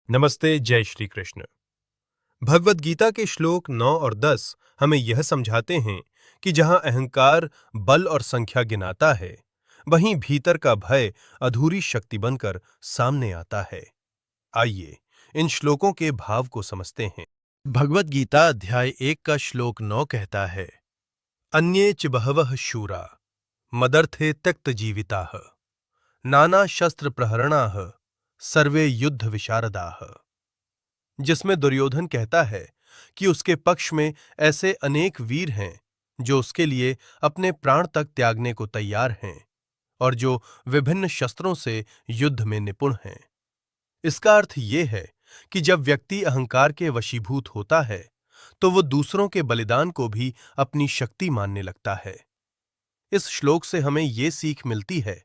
नमस्ते, जय श्री कृष्ण। भगवद गीता के श्लोक 9 और 10 हमें यह समझाते हैं कि जहां अहंकार बल और संख्या गिनाता है, वहीं भीतर का भय अधूरी शक्ति बनकर सामने आता है। आइए इन श्लोकों के भाव को समझते हैं। भगवद गीता अध्याय 1 का श्लोक 9 कहता है, अन्ये च बहवः शूरा मदर्थे त्यक्त जीविताः नाना शस्त्र प्रहरणाः सर्वे युद्ध विशारदाः। जिसमें दुर्योधन कहता है कि उसके पक्ष में ऐसे अनेक वीर हैं जो उसके लिए अपने प्राण तक त्यागने को तैयार हैं और जो विभिन्न शस्त्रों से युद्ध में निपुण हैं। इसका अर्थ ये है कि जब व्यक्ति अहंकार के वशीभूत होता है तो वो दूसरों के बलिदान को भी अपनी शक्ति मानने लगता है। इस श्लोक से हमें ये सीख मिलती है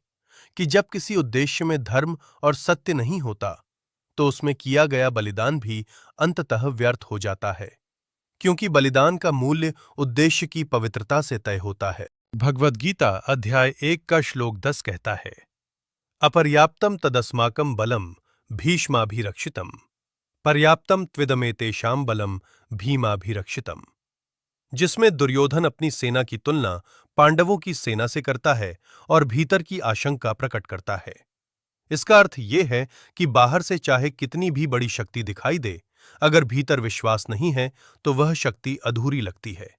कि जब किसी उद्देश्य में धर्म और सत्य नहीं होता तो उसमें किया गया बलिदान भी अंततः व्यर्थ हो जाता है, क्योंकि बलिदान का मूल्य उद्देश्य की पवित्रता से तय होता है। भगवद गीता अध्याय 1 का श्लोक 10 कहता है, अपर्याप्तम तदस्माकं बलम भीष्माभिरक्षितम पर्याप्तम त्विदमेतेषां बलम भीमाभिरक्षितम। जिसमें दुर्योधन अपनी सेना की तुलना पांडवों की सेना से करता है और भीतर की आशंका प्रकट करता है। इसका अर्थ यह है कि बाहर से चाहे कितनी भी बड़ी शक्ति दिखाई दे, अगर भीतर विश्वास नहीं है तो वह शक्ति अधूरी लगती है।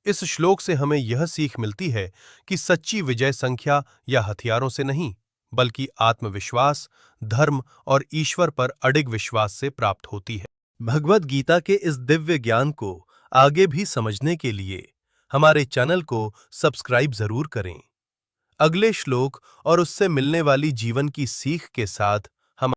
इस श्लोक से हमें यह सीख मिलती है कि सच्ची विजय संख्या या हथियारों से नहीं, बल्कि आत्मविश्वास, धर्म और ईश्वर पर अडिग विश्वास से प्राप्त होती है। भगवद गीता के इस दिव्य ज्ञान को आगे भी समझने के लिए हमारे चैनल को सब्सक्राइब जरूर करें। अगले श्लोक और उससे मिलने वाली जीवन की सीख के साथ